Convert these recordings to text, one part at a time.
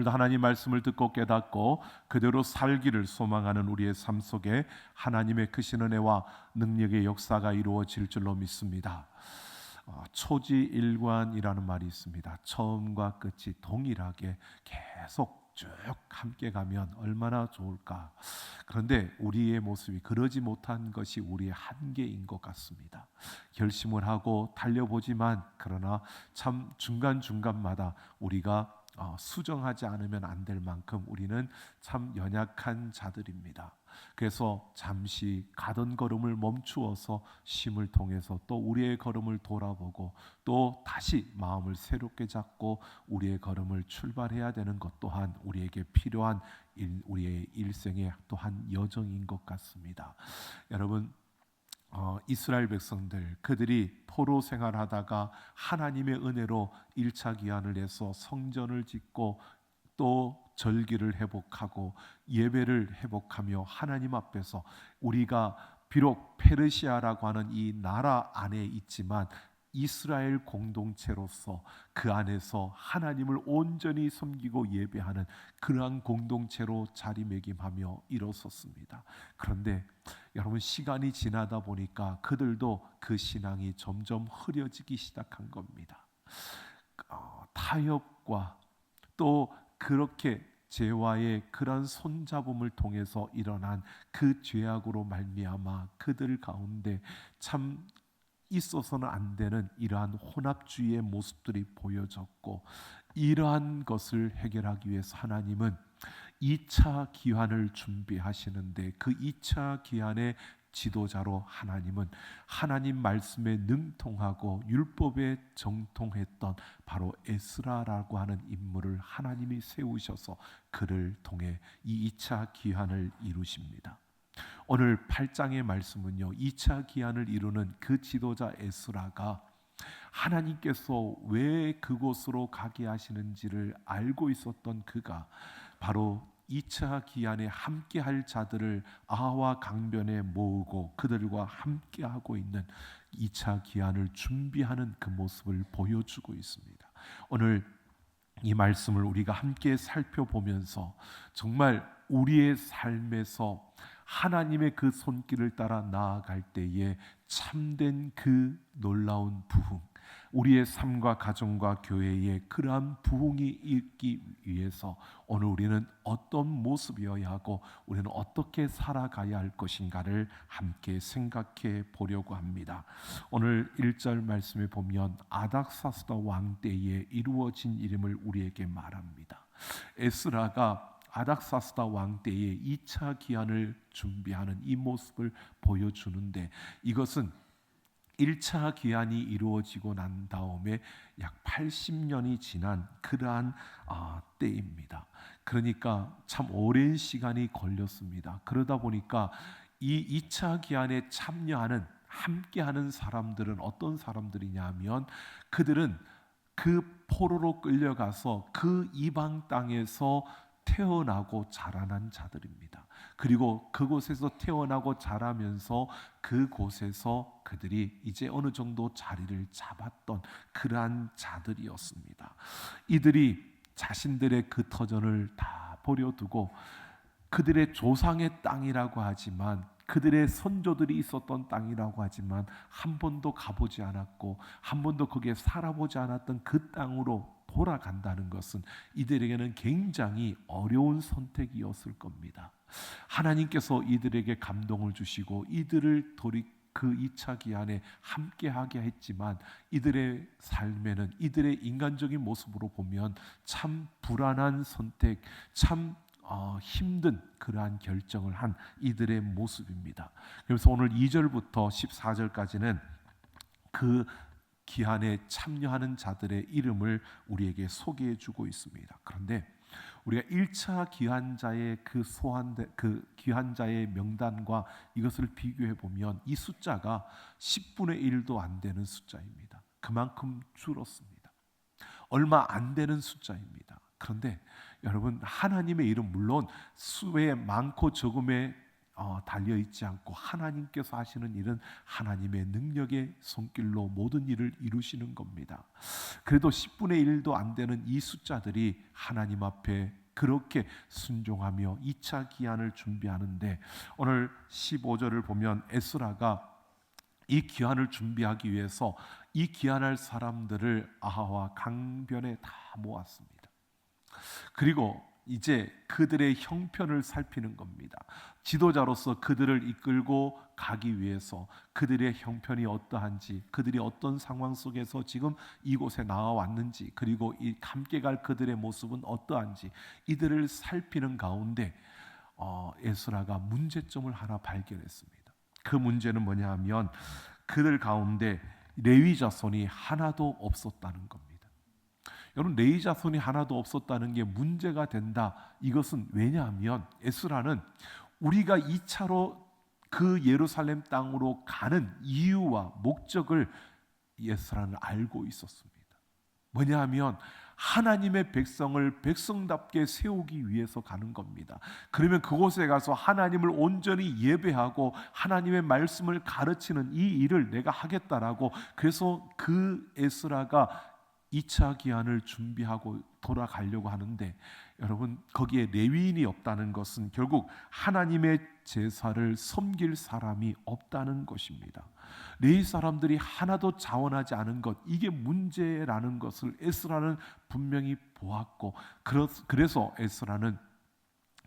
하나님 말씀을 듣고 깨닫고 그대로 살기를 소망하는 우리의 삶 속에 하나님의 크신 은혜와 능력의 역사가 이루어질 줄로 믿습니다. 초지일관이라는 말이 있습니다. 처음과 끝이 동일하게 계속 쭉 함께 가면 얼마나 좋을까. 그런데 우리의 모습이 그러지 못한 것이 우리의 한계인 것 같습니다. 결심을 하고 달려보지만 그러나 참 중간중간마다 우리가 수정하지 않으면 안 될 만큼 우리는 참 연약한 자들입니다. 그래서 잠시 가던 걸음을 멈추어서 쉼을 통해서 또 우리의 걸음을 돌아보고 또 다시 마음을 새롭게 잡고 우리의 걸음을 출발해야 되는 것 또한 우리에게 필요한 우리의 일생의 또한 여정인 것 같습니다. 여러분, 이스라엘 백성들 그들이 포로 생활하다가 하나님의 은혜로 1차 기한을 내서 성전을 짓고 또 절기를 회복하고 예배를 회복하며 하나님 앞에서 우리가 비록 페르시아라고 하는 이 나라 안에 있지만 이스라엘 공동체로서 그 안에서 하나님을 온전히 섬기고 예배하는 그러한 공동체로 자리매김하며 일어섰습니다. 그런데 여러분, 시간이 지나다 보니까 그들도 그 신앙이 점점 흐려지기 시작한 겁니다. 타협과 또 그렇게 죄와의 그런 손잡음을 통해서 일어난 그 죄악으로 말미암아 그들 가운데 참 있어서는 안 되는 이러한 혼합주의의 모습들이 보여졌고, 이러한 것을 해결하기 위해서 하나님은 2차 기한을 준비하시는데 그 2차 기한의 지도자로 하나님은 하나님 말씀에 능통하고 율법에 정통했던 바로 에스라라고 하는 인물을 하나님이 세우셔서 그를 통해 이 2차 기한을 이루십니다. 오늘 8장의 말씀은요, 2차 기한을 이루는 그 지도자 에스라가 하나님께서 왜 그곳으로 가게 하시는지를 알고 있었던 그가 바로 2차 기한에 함께할 자들을 아와 강변에 모으고 그들과 함께하고 있는 2차 기한을 준비하는 그 모습을 보여주고 있습니다. 오늘 이 말씀을 우리가 함께 살펴보면서 정말 우리의 삶에서 하나님의 그 손길을 따라 나아갈 때에 참된 그 놀라운 부흥, 우리의 삶과 가정과 교회에 그러한 부흥이 있기 위해서 오늘 우리는 어떤 모습이어야 하고 우리는 어떻게 살아가야 할 것인가를 함께 생각해 보려고 합니다. 오늘 1절 말씀에 보면 아닥사스다 왕 때에 이루어진 일임을 우리에게 말합니다. 에스라가 아닥사스다 왕 때에 2차 기한을 준비하는 이 모습을 보여주는데, 이것은 1차 기한이 이루어지고 난 다음에 약 80년이 지난 그러한 때입니다. 그러니까 참 오랜 시간이 걸렸습니다. 그러다 보니까 이 2차 기한에 참여하는 함께하는 사람들은 어떤 사람들이냐 하면 그들은 그 포로로 끌려가서 그 이방 땅에서 태어나고 자라난 자들입니다. 그리고 그곳에서 태어나고 자라면서 그곳에서 그들이 이제 어느 정도 자리를 잡았던 그러한 자들이었습니다. 이들이 자신들의 그 터전을 다 버려두고 그들의 조상의 땅이라고 하지만, 그들의 선조들이 있었던 땅이라고 하지만 한 번도 가보지 않았고 한 번도 거기에 살아보지 않았던 그 땅으로 돌아간다는 것은 이들에게는 굉장히 어려운 선택이었을 겁니다. 하나님께서 이들에게 감동을 주시고 이들을 그 2차 기한에 함께하게 했지만 이들의 삶에는 이들의 인간적인 모습으로 보면 참 불안한 선택, 참 힘든 그러한 결정을 한 이들의 모습입니다. 그래서 오늘 2절부터 14절까지는 그 기한에 참여하는 자들의 이름을 우리에게 소개해 주고 있습니다. 그런데 우리가 1차 기한자의 그 기한자의 명단과 이것을 비교해 보면 이 숫자가 10분의 1도 안 되는 숫자입니다. 그만큼 줄었습니다. 얼마 안 되는 숫자입니다. 그런데 여러분, 하나님의 이름, 물론 수에 많고 적음에 달려있지 않고 하나님께서 하시는 일은 하나님의 능력의 손길로 모든 일을 이루시는 겁니다. 그래도 10분의 1도 안 되는 이 숫자들이 하나님 앞에 그렇게 순종하며 2차 기한을 준비하는데, 오늘 15절을 보면 에스라가 이 기한을 준비하기 위해서 이 기한할 사람들을 아하와 강변에 다 모았습니다. 그리고 이제 그들의 형편을 살피는 겁니다. 지도자로서 그들을 이끌고 가기 위해서 그들의 형편이 어떠한지, 그들이 어떤 상황 속에서 지금 이곳에 나와왔는지, 그리고 이 함께 갈 그들의 모습은 어떠한지 이들을 살피는 가운데 에스라가 문제점을 하나 발견했습니다. 그 문제는 뭐냐 하면 그들 가운데 레위 자손이 하나도 없었다는 겁니다. 여러분, 레위 자손이 하나도 없었다는 게 문제가 된다. 이것은 왜냐하면 에스라는 우리가 2차로 그 예루살렘 땅으로 가는 이유와 목적을 에스라는 알고 있었습니다. 뭐냐 하면 하나님의 백성을 백성답게 세우기 위해서 가는 겁니다. 그러면 그곳에 가서 하나님을 온전히 예배하고 하나님의 말씀을 가르치는 이 일을 내가 하겠다라고, 그래서 그 에스라가 2차 기한을 준비하고 돌아가려고 하는데, 여러분, 거기에 레위인이 없다는 것은 결국 하나님의 제사를 섬길 사람이 없다는 것입니다. 레위 사람들이 하나도 자원하지 않은 것, 이게 문제라는 것을 에스라는 분명히 보았고, 그래서 에스라는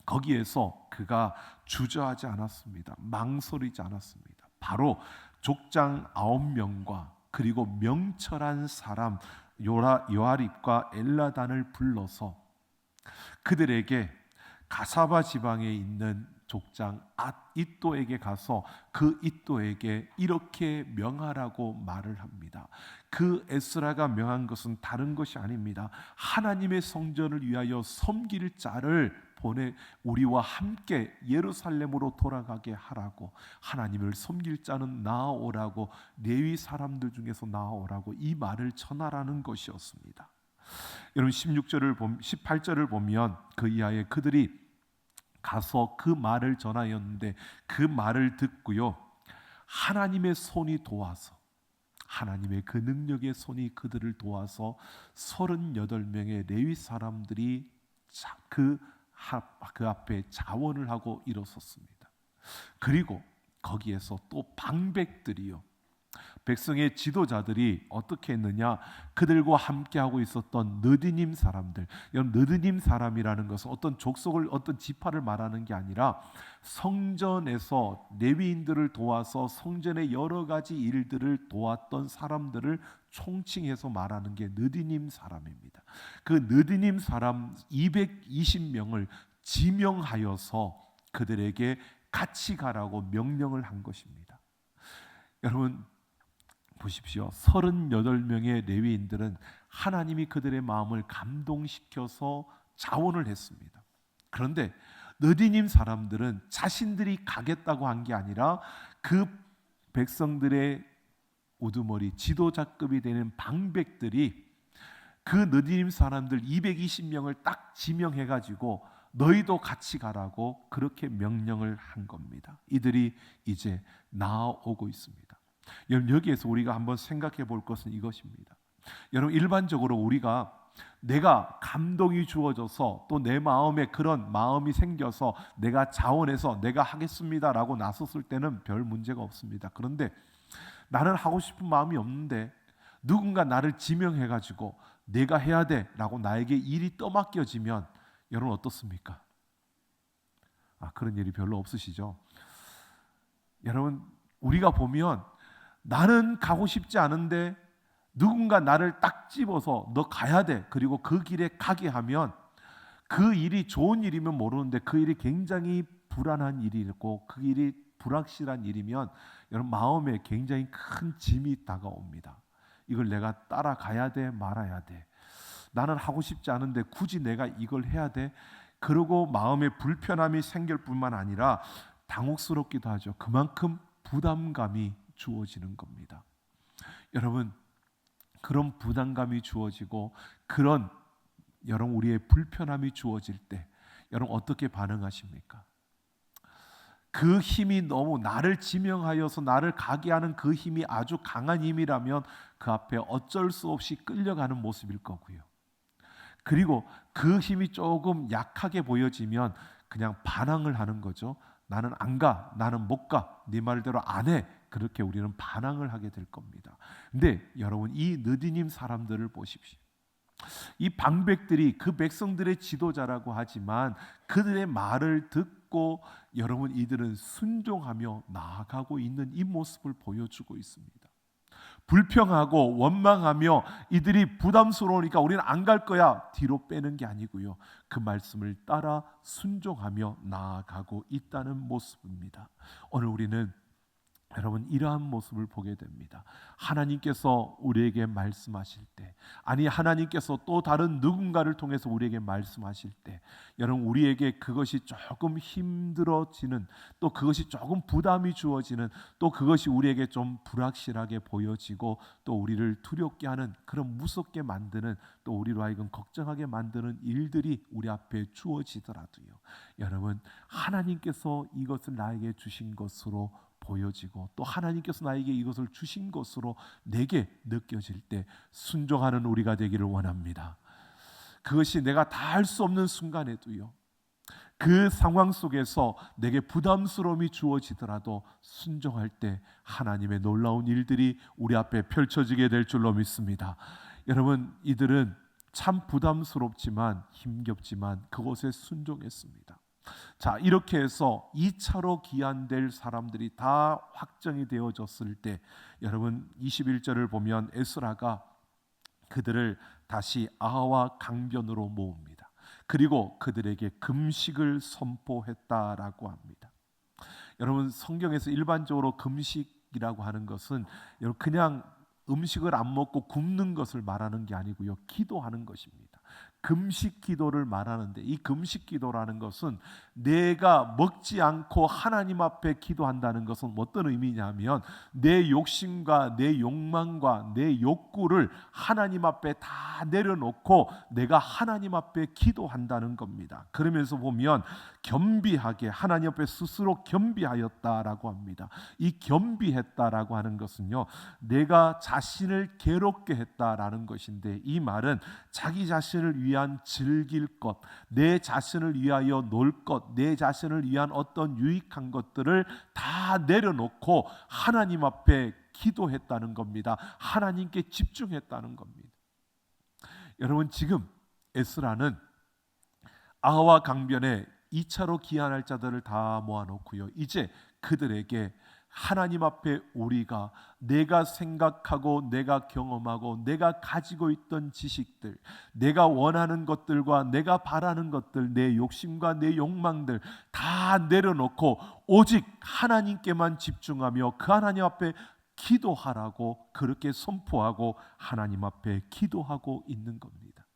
거기에서 그가 주저하지 않았습니다. 망설이지 않았습니다. 바로 족장 9명과 그리고 명철한 사람 요아립과 엘라단을 불러서 그들에게 가사바 지방에 있는 족장 잇도에게 가서 그 잇도에게 이렇게 명하라고 말을 합니다. 그 에스라가 명한 것은 다른 것이 아닙니다. 하나님의 성전을 위하여 섬길 자를 보내 우리와 함께 예루살렘으로 돌아가게 하라고, 하나님을 섬길 자는 나아오라고, 레위 사람들 중에서 나아오라고 이 말을 전하라는 것이었습니다. 여러분, 18절을 보면 그 이하에 그들이 가서 그 말을 전하였는데, 그 말을 듣고요, 하나님의 손이 도와서, 하나님의 그 능력의 손이 그들을 도와서 38명의 레위 사람들이 그 앞에 자원을 하고 일어섰습니다. 그리고 거기에서 또 방백들이요, 백성의 지도자들이 어떻게 했느냐, 그들과 함께하고 있었던 느디님 사람들. 여러분, 느디님 사람이라는 것은 어떤 족속을, 어떤 지파를 말하는 게 아니라 성전에서 레위인들을 도와서 성전의 여러 가지 일들을 도왔던 사람들을 총칭해서 말하는 게 느디님 사람입니다. 그 느디님 사람 220명을 지명하여서 그들에게 같이 가라고 명령을 한 것입니다. 여러분 보십시오. 38명의 레위인들은 하나님이 그들의 마음을 감동시켜서 자원을 했습니다. 그런데 느디님 사람들은 자신들이 가겠다고 한 게 아니라 그 백성들의 우두머리 지도자급이 되는 방백들이 그 느디님 사람들 220명을 딱 지명해가지고 너희도 같이 가라고 그렇게 명령을 한 겁니다. 이들이 이제 나아오고 있습니다. 여러분, 여기에서 우리가 한번 생각해 볼 것은 이것입니다. 여러분, 일반적으로 우리가 내가 감동이 주어져서 또 내 마음에 그런 마음이 생겨서 내가 자원해서 내가 하겠습니다라고 나섰을 때는 별 문제가 없습니다. 그런데 나는 하고 싶은 마음이 없는데 누군가 나를 지명해가지고 내가 해야 돼라고 나에게 일이 떠맡겨지면 여러분 어떻습니까? 그런 일이 별로 없으시죠? 여러분, 우리가 보면 나는 가고 싶지 않은데 누군가 나를 딱 집어서 너 가야 돼, 그리고 그 길에 가게 하면 그 일이 좋은 일이면 모르는데 그 일이 굉장히 불안한 일이고 그 일이 불확실한 일이면 여러분 마음에 굉장히 큰 짐이 다가옵니다. 이걸 내가 따라가야 돼, 말아야 돼. 나는 하고 싶지 않은데 굳이 내가 이걸 해야 돼. 그러고 마음에 불편함이 생길 뿐만 아니라 당혹스럽기도 하죠. 그만큼 부담감이 주어지는 겁니다. 여러분, 그런 부담감이 주어지고 그런 여러분 우리의 불편함이 주어질 때 여러분 어떻게 반응하십니까? 그 힘이 너무 나를 지명하여서 나를 가게 하는 그 힘이 아주 강한 힘이라면 그 앞에 어쩔 수 없이 끌려가는 모습일 거고요. 그리고 그 힘이 조금 약하게 보여지면 그냥 반항을 하는 거죠. 나는 안 가, 나는 못 가, 네 말대로 안 해. 그렇게 우리는 반항을 하게 될 겁니다. 근데 여러분, 이 느디님 사람들을 보십시오. 이 방백들이 그 백성들의 지도자라고 하지만 그들의 말을 듣고 여러분, 이들은 순종하며 나아가고 있는 이 모습을 보여주고 있습니다. 불평하고 원망하며 이들이 부담스러우니까 우리는 안 갈 거야, 뒤로 빼는 게 아니고요, 그 말씀을 따라 순종하며 나아가고 있다는 모습입니다. 오늘 우리는 여러분, 이러한 모습을 보게 됩니다. 하나님께서 우리에게 말씀하실 때, 아니 하나님께서 또 다른 누군가를 통해서 우리에게 말씀하실 때, 여러분, 우리에게 그것이 조금 힘들어지는, 또 그것이 조금 부담이 주어지는, 또 그것이 우리에게 좀 불확실하게 보여지고 또 우리를 두렵게 하는, 그런 무섭게 만드는, 또 우리로 하여금 걱정하게 만드는 일들이 우리 앞에 주어지더라도요, 여러분, 하나님께서 이것을 나에게 주신 것으로 보여지고 또 하나님께서 나에게 이것을 주신 것으로 내게 느껴질 때 순종하는 우리가 되기를 원합니다. 그것이 내가 다 할 수 없는 순간에도요, 그 상황 속에서 내게 부담스러움이 주어지더라도 순종할 때 하나님의 놀라운 일들이 우리 앞에 펼쳐지게 될 줄로 믿습니다. 여러분, 이들은 참 부담스럽지만 힘겹지만 그것에 순종했습니다. 자, 이렇게 해서 2차로 기한될 사람들이 다 확정이 되어졌을 때, 여러분 21절을 보면 에스라가 그들을 다시 아하와 강변으로 모읍니다. 그리고 그들에게 금식을 선포했다라고 합니다. 여러분, 성경에서 일반적으로 금식이라고 하는 것은 그냥 음식을 안 먹고 굶는 것을 말하는 게 아니고요, 기도하는 것입니다. 금식 기도를 말하는데, 이 금식 기도라는 것은 내가 먹지 않고 하나님 앞에 기도한다는 것은 어떤 의미냐면, 내 욕심과 내 욕망과 내 욕구를 하나님 앞에 다 내려놓고 내가 하나님 앞에 기도한다는 겁니다. 그러면서 보면 겸비하게 하나님 앞에 스스로 겸비하였다라고 합니다. 이 겸비했다라고 하는 것은요, 내가 자신을 괴롭게 했다라는 것인데, 이 말은 자기 자신을 위한 즐길 것, 내 자신을 위하여 놀 것, 내 자신을 위한 어떤 유익한 것들을 다 내려놓고 하나님 앞에 기도했다는 겁니다. 하나님께 집중했다는 겁니다. 여러분, 지금 에스라는 아하와 강변에 2차로 기한할 자들을 다 모아놓고요, 이제 그들에게 하나님 앞에 우리가 내가 생각하고 내가 경험하고 내가 가지고 있던 지식들, 내가 원하는 것들과 내가 바라는 것들, 내 욕심과 내 욕망들 다 내려놓고 오직 하나님께만 집중하며 그 하나님 앞에 기도하라고 그렇게 선포하고 하나님 앞에 기도하고 있는 겁니다.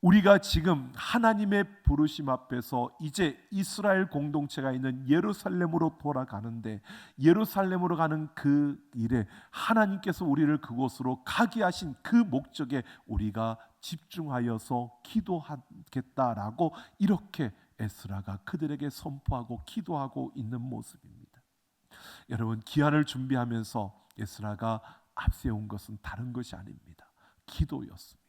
우리가 지금 하나님의 부르심 앞에서 이제 이스라엘 공동체가 있는 예루살렘으로 돌아가는데, 예루살렘으로 가는 그 일에 하나님께서 우리를 그곳으로 가게 하신 그 목적에 우리가 집중하여서 기도하겠다라고 이렇게 에스라가 그들에게 선포하고 기도하고 있는 모습입니다. 여러분, 기한을 준비하면서 에스라가 앞세운 것은 다른 것이 아닙니다. 기도였습니다.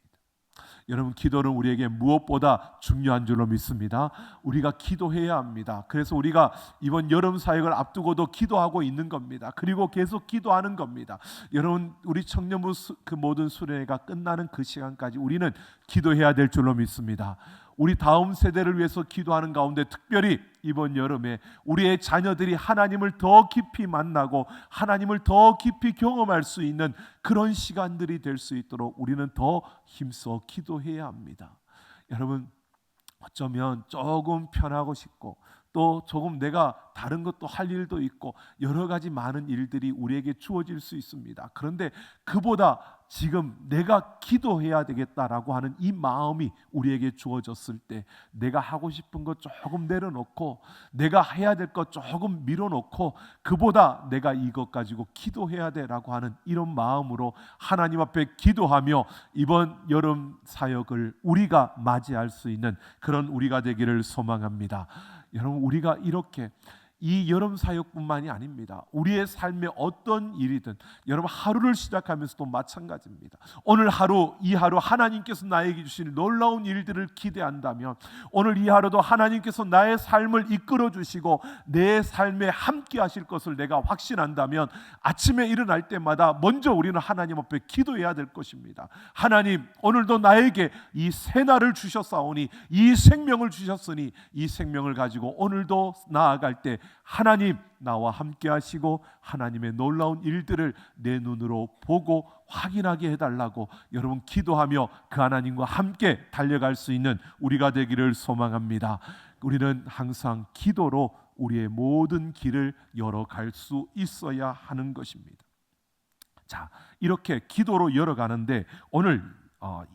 여러분, 기도는 우리에게 무엇보다 중요한 줄로 믿습니다. 우리가 기도해야 합니다. 그래서 우리가 이번 여름 사역을 앞두고도 기도하고 있는 겁니다. 그리고 계속 기도하는 겁니다. 여러분, 우리 청년부 그 모든 수련회가 끝나는 그 시간까지 우리는 기도해야 될 줄로 믿습니다. 우리 다음 세대를 위해서 기도하는 가운데 특별히 이번 여름에 우리의 자녀들이 하나님을 더 깊이 만나고 하나님을 더 깊이 경험할 수 있는 그런 시간들이 될 수 있도록 우리는 더 힘써 기도해야 합니다. 여러분, 어쩌면 조금 편하고 싶고 또 조금 내가 다른 것도 할 일도 있고 여러 가지 많은 일들이 우리에게 주어질 수 있습니다. 그런데 그보다 지금 내가 기도해야 되겠다라고 하는 이 마음이 우리에게 주어졌을 때, 내가 하고 싶은 것 조금 내려놓고 내가 해야 될 것 조금 밀어놓고 그보다 내가 이것 가지고 기도해야 돼라고 하는 이런 마음으로 하나님 앞에 기도하며 이번 여름 사역을 우리가 맞이할 수 있는 그런 우리가 되기를 소망합니다. 여러분, 우리가 이렇게 이 여름 사역뿐만이 아닙니다. 우리의 삶에 어떤 일이든 여러분 하루를 시작하면서도 마찬가지입니다. 오늘 하루 이 하루 하나님께서 나에게 주신 놀라운 일들을 기대한다면 오늘 이 하루도 하나님께서 나의 삶을 이끌어 주시고 내 삶에 함께 하실 것을 내가 확신한다면 아침에 일어날 때마다 먼저 우리는 하나님 앞에 기도해야 될 것입니다. 하나님, 오늘도 나에게 이 새날을 주셨사오니 이 생명을 주셨으니 이 생명을 가지고 오늘도 나아갈 때 하나님 나와 함께 하시고 하나님의 놀라운 일들을 내 눈으로 보고 확인하게 해달라고 여러분 기도하며 그 하나님과 함께 달려갈 수 있는 우리가 되기를 소망합니다. 우리는 항상 기도로 우리의 모든 길을 열어갈 수 있어야 하는 것입니다. 자, 이렇게 기도로 열어가는데 오늘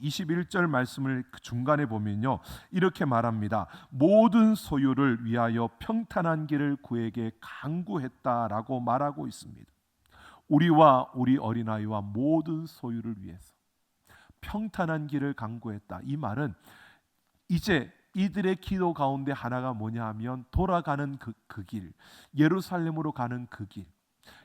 21절 말씀을 중간에 보면요, 이렇게 말합니다. 모든 소유를 위하여 평탄한 길을 그에게 간구했다라고 말하고 있습니다. 우리와 우리 어린아이와 모든 소유를 위해서 평탄한 길을 간구했다. 이 말은 이제 이들의 기도 가운데 하나가 뭐냐 하면 돌아가는 그 길, 예루살렘으로 가는 그 길.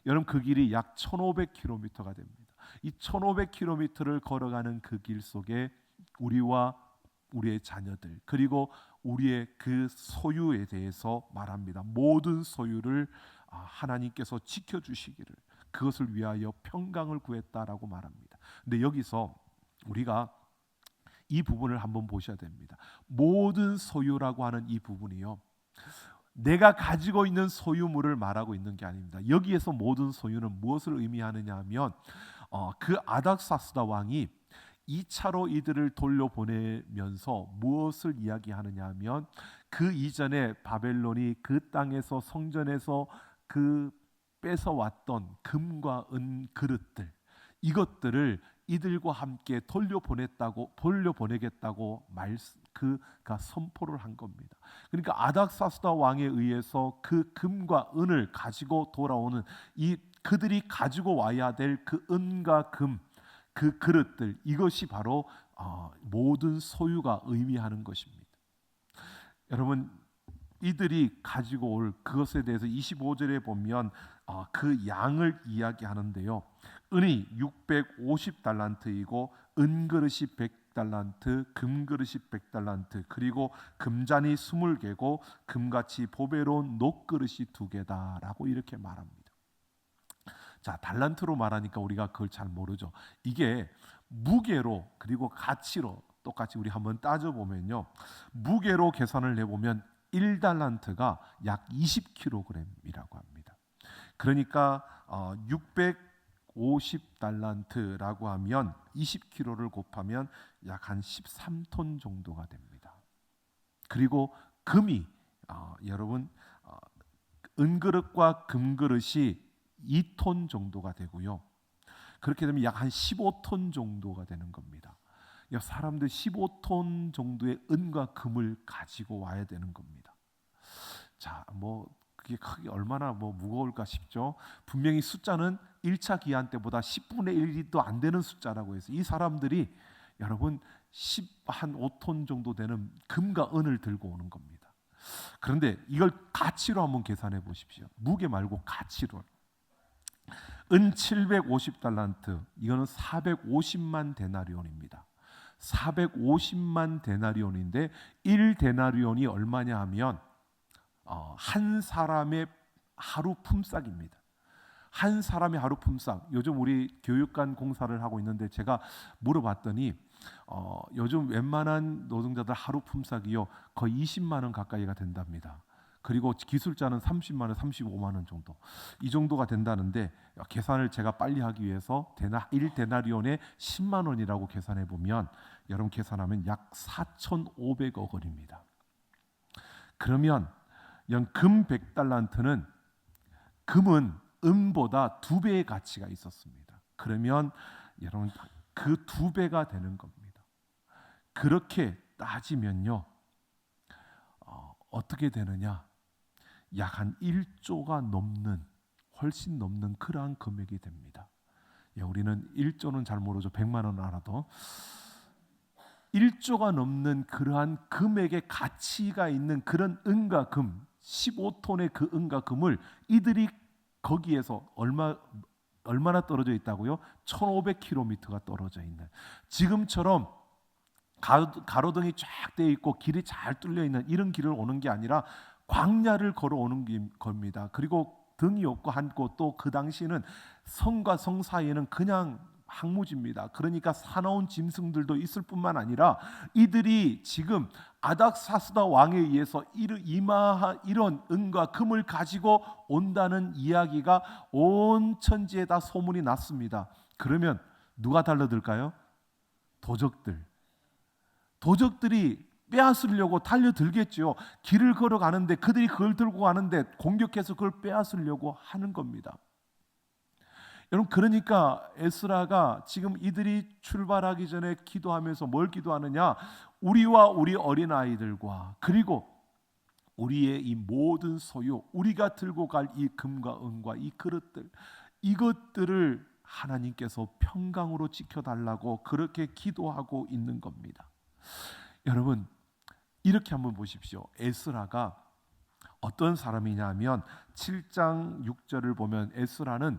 여러분, 그 길이 약 1500km가 됩니다. 이 1500km를 걸어가는 그 길 속에 우리와 우리의 자녀들 그리고 우리의 그 소유에 대해서 말합니다. 모든 소유를 하나님께서 지켜주시기를 그것을 위하여 평강을 구했다라고 말합니다. 근데 여기서 우리가 이 부분을 한번 보셔야 됩니다. 모든 소유라고 하는 이 부분이요, 내가 가지고 있는 소유물을 말하고 있는 게 아닙니다. 여기에서 모든 소유는 무엇을 의미하느냐 하면 그 아닥사스다 왕이 2차로 이들을 돌려보내면서 무엇을 이야기하느냐 하면 그 이전에 바벨론이 그 땅에서 성전에서 그 뺏어왔던 금과 은 그릇들, 이것들을 이들과 함께 돌려보내겠다고 그가 선포를 한 겁니다. 그러니까 아닥사스다 왕에 의해서 그 금과 은을 가지고 돌아오는 이 그들이 가지고 와야 될 그 은과 금, 그 그릇들, 이것이 바로 모든 소유가 의미하는 것입니다. 여러분, 이들이 가지고 올 그것에 대해서 25절에 보면 그 양을 이야기하는데요, 은이 650달란트이고 은그릇이 100달란트, 금그릇이 100달란트, 그리고 금잔이 20개고 금같이 보배로운 녹그릇이 2개다라고 이렇게 말합니다. 자, 달란트로 말하니까 우리가 그걸 잘 모르죠. 이게 무게로 그리고 가치로 똑같이 우리 한번 따져보면요, 무게로 계산을 해보면 1달란트가 약 20kg이라고 합니다. 그러니까 650달란트라고 하면 20kg를 곱하면 약 한 13톤 정도가 됩니다. 그리고 금이 여러분 은그릇과 금그릇이 2톤 정도가 되고요. 그렇게 되면 약 한 15톤 정도가 되는 겁니다. 사람들 15톤 정도의 은과 금을 가지고 와야 되는 겁니다. 자, 그게 크게 얼마나 무거울까 싶죠. 분명히 숫자는 1차 기한 때보다 10분의 1도 안 되는 숫자라고 해서 이 사람들이 여러분 한 5톤 정도 되는 금과 은을 들고 오는 겁니다. 그런데 이걸 가치로 한번 계산해 보십시오. 무게 말고 가치로. 은 750달란트, 이거는 450만 데나리온입니다. 450만 데나리온인데 1데나리온이 얼마냐 하면 한 사람의 하루 품삯입니다. 한 사람의 하루 품삯. 요즘 우리 교육관 공사를 하고 있는데 제가 물어봤더니 요즘 웬만한 노동자들 하루 품삯이요 거의 20만 원 가까이가 된답니다. 그리고 기술자는 30만 원, 35만 원 정도, 이 정도가 된다는데 계산을 제가 빨리 하기 위해서 1데나리온에 10만 원이라고 계산해 보면 여러분 계산하면 약 4,500억 원입니다. 그러면 금 100달란트는 금은 은보다 2배의 가치가 있었습니다. 그러면 여러분 그 2배가 되는 겁니다. 그렇게 따지면요 어떻게 되느냐, 약 한 1조가 넘는, 훨씬 넘는 그러한 금액이 됩니다. 우리는 1조는 잘 모르죠. 100만 원 알아도 1조가 넘는 그러한 금액의 가치가 있는 그런 은과 금, 15톤의 그 은과 금을 이들이 거기에서 얼마나 떨어져 있다고요? 1500km가 떨어져 있는, 지금처럼 가로등이 쫙 되어 있고 길이 잘 뚫려 있는 이런 길을 오는 게 아니라 광야를 걸어오는 겁니다. 그리고 등이 없고 한고, 또 그 당시는 성과 성 사이에는 그냥 항무지입니다. 그러니까 사나운 짐승들도 있을 뿐만 아니라 이들이 지금 아닥사스다 왕에 의해서 이런 은과 금을 가지고 온다는 이야기가 온 천지에 다 소문이 났습니다. 그러면 누가 달려들까요? 도적들이 빼앗으려고 달려들겠죠. 길을 걸어가는데 그들이 그걸 들고 가는데 공격해서 그걸 빼앗으려고 하는 겁니다. 여러분, 그러니까 에스라가 지금 이들이 출발하기 전에 기도하면서 뭘 기도하느냐? 우리와 우리 어린아이들과 그리고 우리의 이 모든 소유, 우리가 들고 갈 이 금과 은과 이 그릇들, 이것들을 하나님께서 평강으로 지켜달라고 그렇게 기도하고 있는 겁니다. 여러분, 이렇게 한번 보십시오. 에스라가 어떤 사람이냐면 7장 6절을 보면 에스라는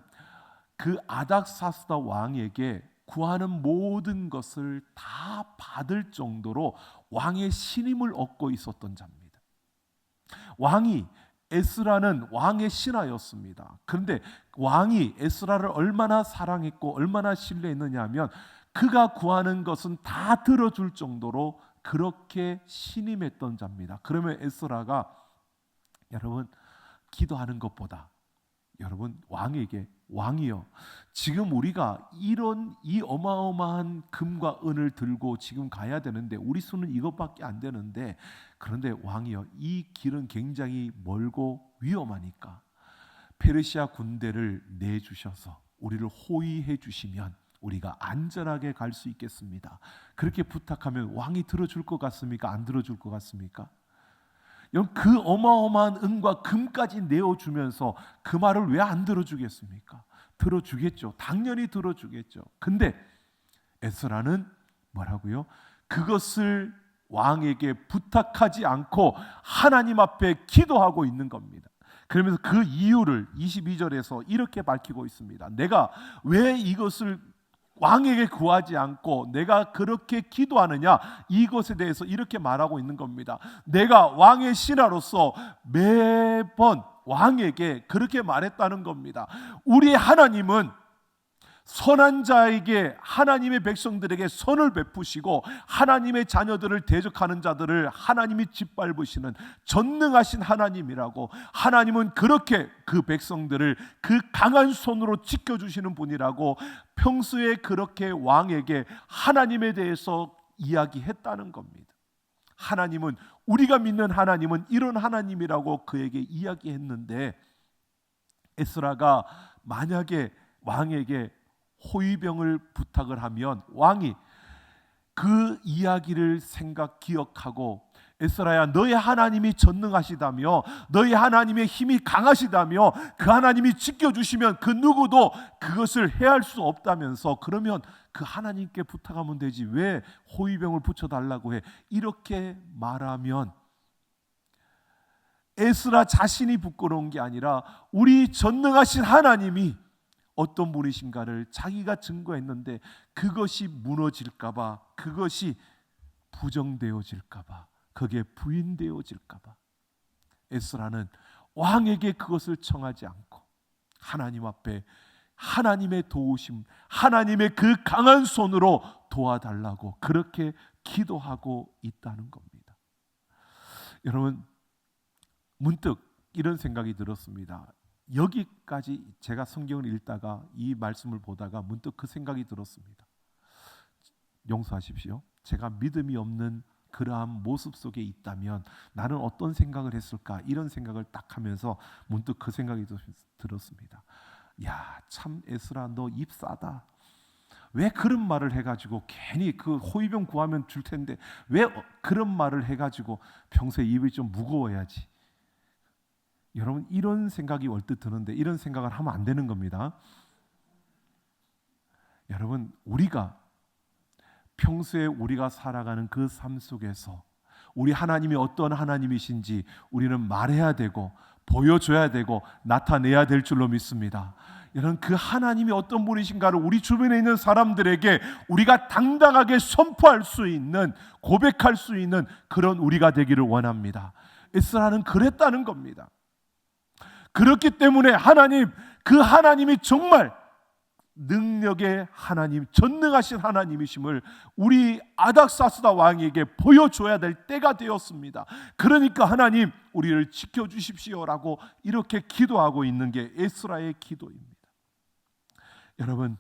그 아닥사스다 왕에게 구하는 모든 것을 다 받을 정도로 왕의 신임을 얻고 있었던 자입니다. 에스라는 왕의 신하였습니다. 그런데 왕이 에스라를 얼마나 사랑했고 얼마나 신뢰했느냐 하면 그가 구하는 것은 다 들어줄 정도로 그렇게 신임했던 자입니다. 그러면 에스라가 여러분 기도하는 것보다 여러분 왕이요, 지금 우리가 이 어마어마한 금과 은을 들고 지금 가야 되는데 우리 수는 이것밖에 안 되는데, 그런데 왕이요, 이 길은 굉장히 멀고 위험하니까 페르시아 군대를 내주셔서 우리를 호위해 주시면 우리가 안전하게 갈 수 있겠습니다. 그렇게 부탁하면 왕이 들어줄 것 같습니까? 안 들어줄 것 같습니까? 그 어마어마한 은과 금까지 내어주면서 그 말을 왜 안 들어주겠습니까? 들어주겠죠. 당연히 들어주겠죠. 근데 에스라는 뭐라고요? 그것을 왕에게 부탁하지 않고 하나님 앞에 기도하고 있는 겁니다. 그러면서 그 이유를 22절에서 이렇게 밝히고 있습니다. 내가 왜 이것을 왕에게 구하지 않고 내가 그렇게 기도하느냐, 이것에 대해서 이렇게 말하고 있는 겁니다. 내가 왕의 신하로서 매번 왕에게 그렇게 말했다는 겁니다. 우리 하나님은 선한 자에게, 하나님의 백성들에게 선을 베푸시고 하나님의 자녀들을 대적하는 자들을 하나님이 짓밟으시는 전능하신 하나님이라고, 하나님은 그렇게 그 백성들을 그 강한 손으로 지켜주시는 분이라고 평소에 그렇게 왕에게 하나님에 대해서 이야기했다는 겁니다. 하나님은, 우리가 믿는 하나님은 이런 하나님이라고 그에게 이야기했는데, 에스라가 만약에 왕에게 호위병을 부탁을 하면 왕이 그 이야기를 기억하고 에스라야, 너의 하나님이 전능하시다며 너의 하나님의 힘이 강하시다며 그 하나님이 지켜주시면 그 누구도 그것을 해할 수 없다면서, 그러면 그 하나님께 부탁하면 되지 왜 호위병을 붙여달라고 해? 이렇게 말하면 에스라 자신이 부끄러운 게 아니라 우리 전능하신 하나님이 어떤 분이신가를 자기가 증거했는데 그것이 무너질까봐, 그것이 부정되어질까봐, 그게 부인되어질까봐 에스라는 왕에게 그것을 청하지 않고 하나님 앞에 하나님의 도우심, 하나님의 그 강한 손으로 도와달라고 그렇게 기도하고 있다는 겁니다. 여러분, 문득 이런 생각이 들었습니다. 여기까지 제가 성경을 읽다가 이 말씀을 보다가 문득 그 생각이 들었습니다. 용서하십시오. 제가 믿음이 없는 그러한 모습 속에 있다면 나는 어떤 생각을 했을까, 이런 생각을 딱 하면서 문득 그 생각이 들었습니다. 야, 참 에스라 너 입 싸다. 왜 그런 말을 해가지고 괜히 그 호위병 구하면 줄 텐데 왜 그런 말을 해가지고 평소에 입이 좀 무거워야지. 여러분, 이런 생각이 얼뜻 드는데 이런 생각을 하면 안 되는 겁니다. 여러분, 우리가 평소에 우리가 살아가는 그 삶 속에서 우리 하나님이 어떤 하나님이신지 우리는 말해야 되고 보여줘야 되고 나타내야 될 줄로 믿습니다. 여러분, 그 하나님이 어떤 분이신가를 우리 주변에 있는 사람들에게 우리가 당당하게 선포할 수 있는, 고백할 수 있는 그런 우리가 되기를 원합니다. 에스라는 그랬다는 겁니다. 그렇기 때문에 하나님, 그 하나님이 정말 능력의 하나님, 전능하신 하나님이심을 우리 아닥사스다 왕에게 보여줘야 될 때가 되었습니다. 그러니까 하나님, 우리를 지켜주십시오라고 이렇게 기도하고 있는 게 에스라의 기도입니다. 여러분,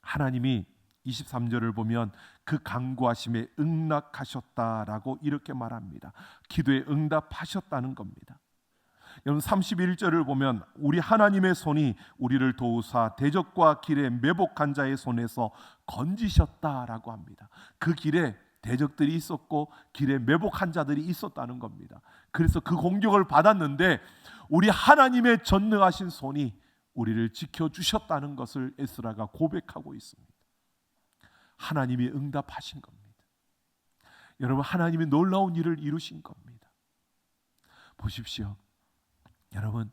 하나님이 23절을 보면 그 간구하심에 응답하셨다라고 이렇게 말합니다. 기도에 응답하셨다는 겁니다. 여러분, 31절을 보면 우리 하나님의 손이 우리를 도우사 대적과 길에 매복한 자의 손에서 건지셨다라고 합니다. 그 길에 대적들이 있었고 길에 매복한 자들이 있었다는 겁니다. 그래서 그 공격을 받았는데 우리 하나님의 전능하신 손이 우리를 지켜주셨다는 것을 에스라가 고백하고 있습니다. 하나님이 응답하신 겁니다. 여러분, 하나님이 놀라운 일을 이루신 겁니다. 보십시오. 여러분,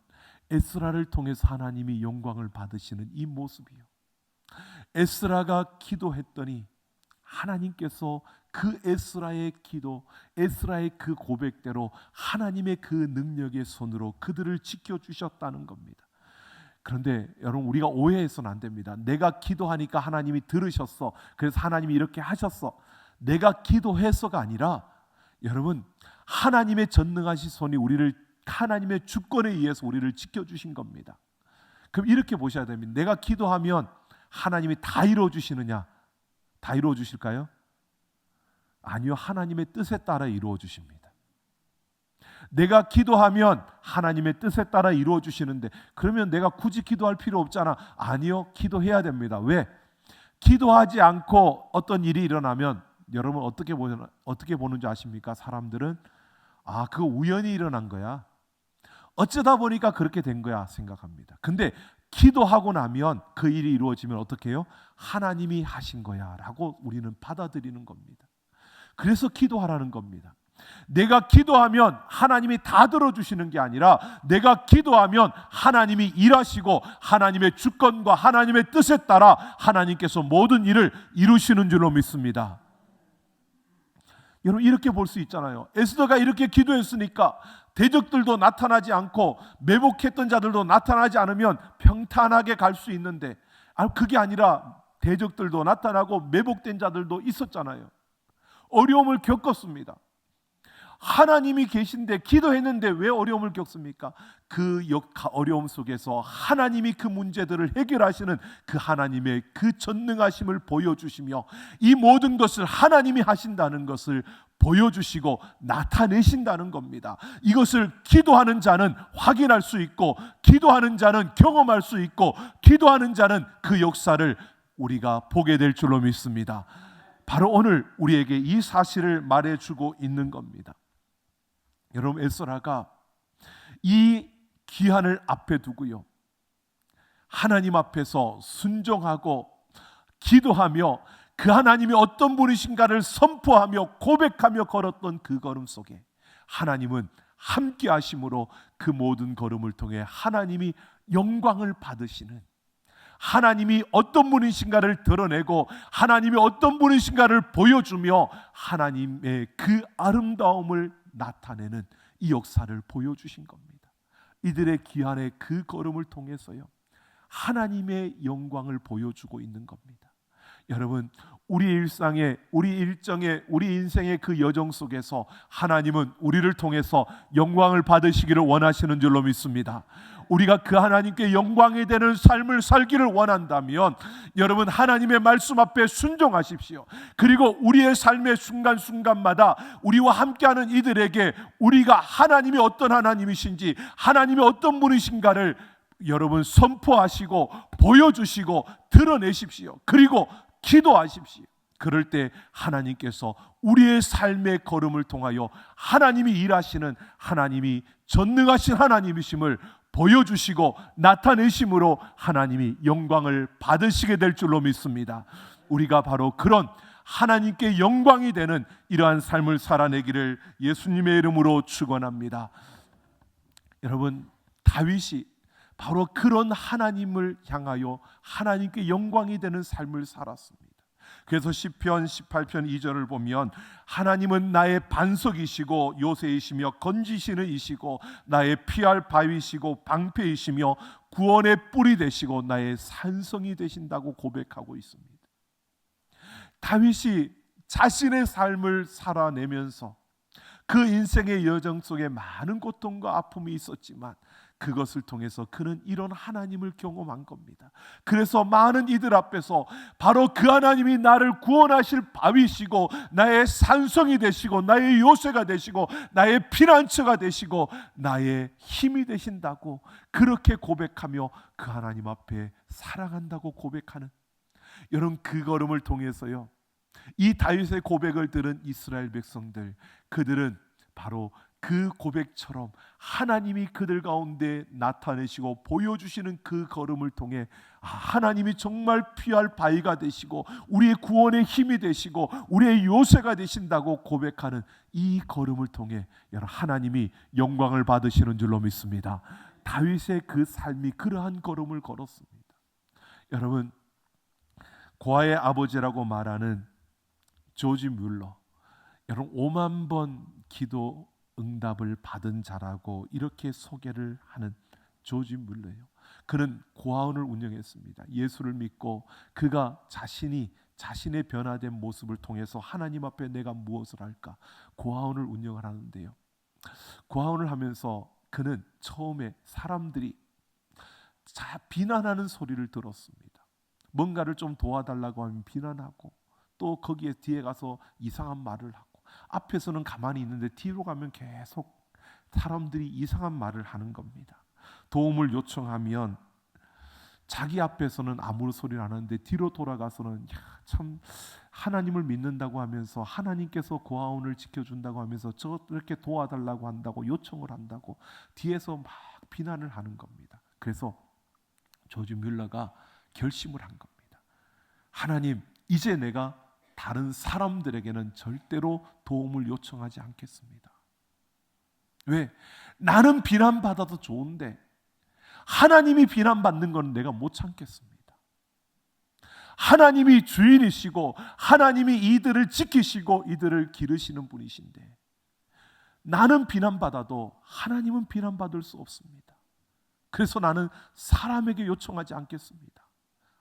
에스라를 통해서 하나님이 영광을 받으시는 이 모습이요, 에스라가 기도했더니 하나님께서 그 에스라의 기도, 에스라의 그 고백대로 하나님의 그 능력의 손으로 그들을 지켜주셨다는 겁니다. 그런데 여러분, 우리가 오해해서는 안 됩니다. 내가 기도하니까 하나님이 들으셨어, 그래서 하나님이 이렇게 하셨어, 내가 기도해서가 아니라 여러분, 하나님의 전능하신 손이 우리를, 하나님의 주권에 의해서 우리를 지켜주신 겁니다. 그럼 이렇게 보셔야 됩니다. 내가 기도하면 하나님이 다 이루어주시느냐? 다 이루어주실까요? 아니요, 하나님의 뜻에 따라 이루어주십니다. 내가 기도하면 하나님의 뜻에 따라 이루어주시는데 그러면 내가 굳이 기도할 필요 없잖아. 아니요, 기도해야 됩니다. 왜? 기도하지 않고 어떤 일이 일어나면 여러분 어떻게 보는지 아십니까? 사람들은 그거 우연히 일어난 거야, 어쩌다 보니까 그렇게 된 거야 생각합니다. 근데 기도하고 나면 그 일이 이루어지면 어떻게 해요? 하나님이 하신 거야 라고 우리는 받아들이는 겁니다. 그래서 기도하라는 겁니다. 내가 기도하면 하나님이 다 들어주시는 게 아니라 내가 기도하면 하나님이 일하시고 하나님의 주권과 하나님의 뜻에 따라 하나님께서 모든 일을 이루시는 줄로 믿습니다. 여러분, 이렇게 볼 수 있잖아요. 에스더가 이렇게 기도했으니까 대적들도 나타나지 않고 매복했던 자들도 나타나지 않으면 평탄하게 갈 수 있는데 그게 아니라 대적들도 나타나고 매복된 자들도 있었잖아요. 어려움을 겪었습니다. 하나님이 계신데 기도했는데 왜 어려움을 겪습니까? 그 어려움 속에서 하나님이 그 문제들을 해결하시는 그 하나님의 그 전능하심을 보여주시며 이 모든 것을 하나님이 하신다는 것을 보여주시고 나타내신다는 겁니다. 이것을 기도하는 자는 확인할 수 있고 기도하는 자는 경험할 수 있고 기도하는 자는 그 역사를 우리가 보게 될 줄로 믿습니다. 바로 오늘 우리에게 이 사실을 말해주고 있는 겁니다. 여러분, 에스라가 이 기한을 앞에 두고요, 하나님 앞에서 순종하고 기도하며 그 하나님이 어떤 분이신가를 선포하며 고백하며 걸었던 그 걸음 속에 하나님은 함께 하심으로 그 모든 걸음을 통해 하나님이 영광을 받으시는, 하나님이 어떤 분이신가를 드러내고 하나님이 어떤 분이신가를 보여주며 하나님의 그 아름다움을 나타내는 이 역사를 보여주신 겁니다. 이들의 기한의 그 걸음을 통해서요, 하나님의 영광을 보여주고 있는 겁니다. 여러분, 우리 일상에, 우리 일정에, 우리 인생의 그 여정 속에서 하나님은 우리를 통해서 영광을 받으시기를 원하시는 줄로 믿습니다. 우리가 그 하나님께 영광이 되는 삶을 살기를 원한다면 여러분, 하나님의 말씀 앞에 순종하십시오. 그리고 우리의 삶의 순간순간마다 우리와 함께하는 이들에게 우리가 하나님이 어떤 하나님이신지, 하나님이 어떤 분이신가를 여러분 선포하시고 보여주시고 드러내십시오. 그리고 기도하십시오. 그럴 때 하나님께서 우리의 삶의 걸음을 통하여 하나님이 일하시는, 하나님이 전능하신 하나님이심을 보여주시고 나타내심으로 하나님이 영광을 받으시게 될 줄로 믿습니다. 우리가 바로 그런 하나님께 영광이 되는 이러한 삶을 살아내기를 예수님의 이름으로 축원합니다. 여러분, 다윗이 바로 그런 하나님을 향하여 하나님께 영광이 되는 삶을 살았습니다. 그래서 시편 18편 2절을 보면 하나님은 나의 반석이시고 요새이시며 건지시는 이시고 나의 피할 바위시고 방패이시며 구원의 뿔이 되시고 나의 산성이 되신다고 고백하고 있습니다. 다윗이 자신의 삶을 살아내면서 그 인생의 여정 속에 많은 고통과 아픔이 있었지만 그것을 통해서 그는 이런 하나님을 경험한 겁니다. 그래서 많은 이들 앞에서 바로 그 하나님이 나를 구원하실 바위시고 나의 산성이 되시고 나의 요새가 되시고 나의 피난처가 되시고 나의 힘이 되신다고 그렇게 고백하며 그 하나님 앞에 사랑한다고 고백하는, 여러분, 그 걸음을 통해서요, 이 다윗의 고백을 들은 이스라엘 백성들, 그들은 바로 그 고백처럼 하나님이 그들 가운데 나타내시고 보여주시는 그 걸음을 통해 하나님이 정말 피할 바위가 되시고 우리의 구원의 힘이 되시고 우리의 요새가 되신다고 고백하는 이 걸음을 통해 여러분, 하나님이 영광을 받으시는 줄로 믿습니다. 다윗의 그 삶이 그러한 걸음을 걸었습니다. 여러분, 고아의 아버지라고 말하는 조지 뮬러, 여러분 5만 번 기도 응답을 받은 자라고 이렇게 소개를 하는 조지 뮬러예요. 그는 고아원을 운영했습니다. 예수를 믿고 그가 자신의 변화된 모습을 통해서 하나님 앞에 내가 무엇을 할까 고아원을 운영을 하는데요. 고아원을 하면서 그는 처음에 사람들이 비난하는 소리를 들었습니다. 뭔가를 좀 도와달라고 하면 비난하고 또 거기에 뒤에 가서 이상한 말을 하고 앞에서는 가만히 있는데 뒤로 가면 계속 사람들이 이상한 말을 하는 겁니다. 도움을 요청하면 자기 앞에서는 아무 소리를 안 하는데 뒤로 돌아가서는 참 하나님을 믿는다고 하면서 하나님께서 고아원을 지켜준다고 하면서 저렇게 도와달라고 한다고 요청을 한다고 뒤에서 막 비난을 하는 겁니다. 그래서 조지 뮬러가 결심을 한 겁니다. 하나님, 이제 내가 다른 사람들에게는 절대로 도움을 요청하지 않겠습니다. 왜? 나는 비난받아도 좋은데 하나님이 비난받는 건 내가 못 참겠습니다. 하나님이 주인이시고 하나님이 이들을 지키시고 이들을 기르시는 분이신데 나는 비난받아도 하나님은 비난받을 수 없습니다. 그래서 나는 사람에게 요청하지 않겠습니다.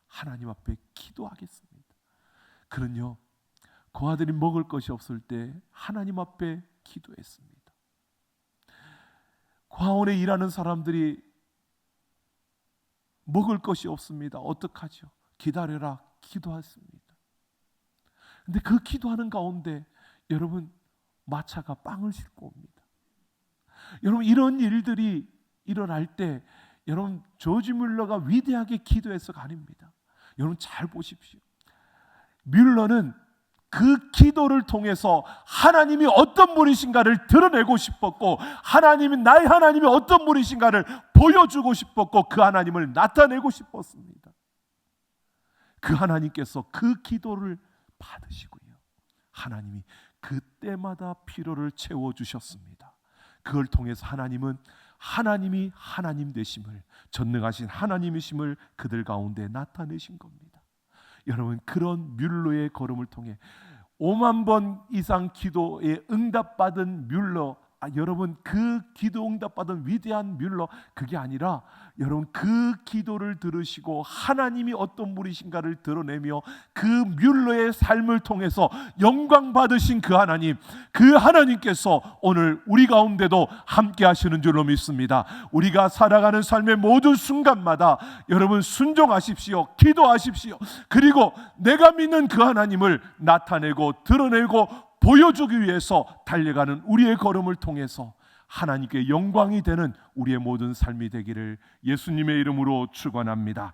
하나님 앞에 기도하겠습니다. 그는요, 그 아들이 먹을 것이 없을 때 하나님 앞에 기도했습니다. 고아원에 일하는 사람들이 먹을 것이 없습니다. 어떡하죠? 기다려라, 기도했습니다. 근데 그 기도하는 가운데 여러분, 마차가 빵을 싣고 옵니다. 여러분, 이런 일들이 일어날 때 여러분, 조지 뮬러가 위대하게 기도해서가 아닙니다. 여러분 잘 보십시오. 뮬러는 그 기도를 통해서 하나님이 어떤 분이신가를 드러내고 싶었고 나의 하나님이 어떤 분이신가를 보여주고 싶었고 그 하나님을 나타내고 싶었습니다. 그 하나님께서 그 기도를 받으시고요, 하나님이 그때마다 필요를 채워주셨습니다. 그걸 통해서 하나님이 하나님 되심을, 전능하신 하나님이심을 그들 가운데 나타내신 겁니다. 여러분, 그런 뮬러의 걸음을 통해 5만 번 이상 기도에 응답받은 뮬러, 여러분 그 기도 응답받은 위대한 뮬러, 그게 아니라 여러분 그 기도를 들으시고 하나님이 어떤 분이신가를 드러내며 그 뮬러의 삶을 통해서 영광 받으신 그 하나님께서 오늘 우리 가운데도 함께 하시는 줄로 믿습니다. 우리가 살아가는 삶의 모든 순간마다 여러분 순종하십시오. 기도하십시오. 그리고 내가 믿는 그 하나님을 나타내고 드러내고 보여주기 위해서 달려가는 우리의 걸음을 통해서 하나님께 영광이 되는 우리의 모든 삶이 되기를 예수님의 이름으로 축원합니다.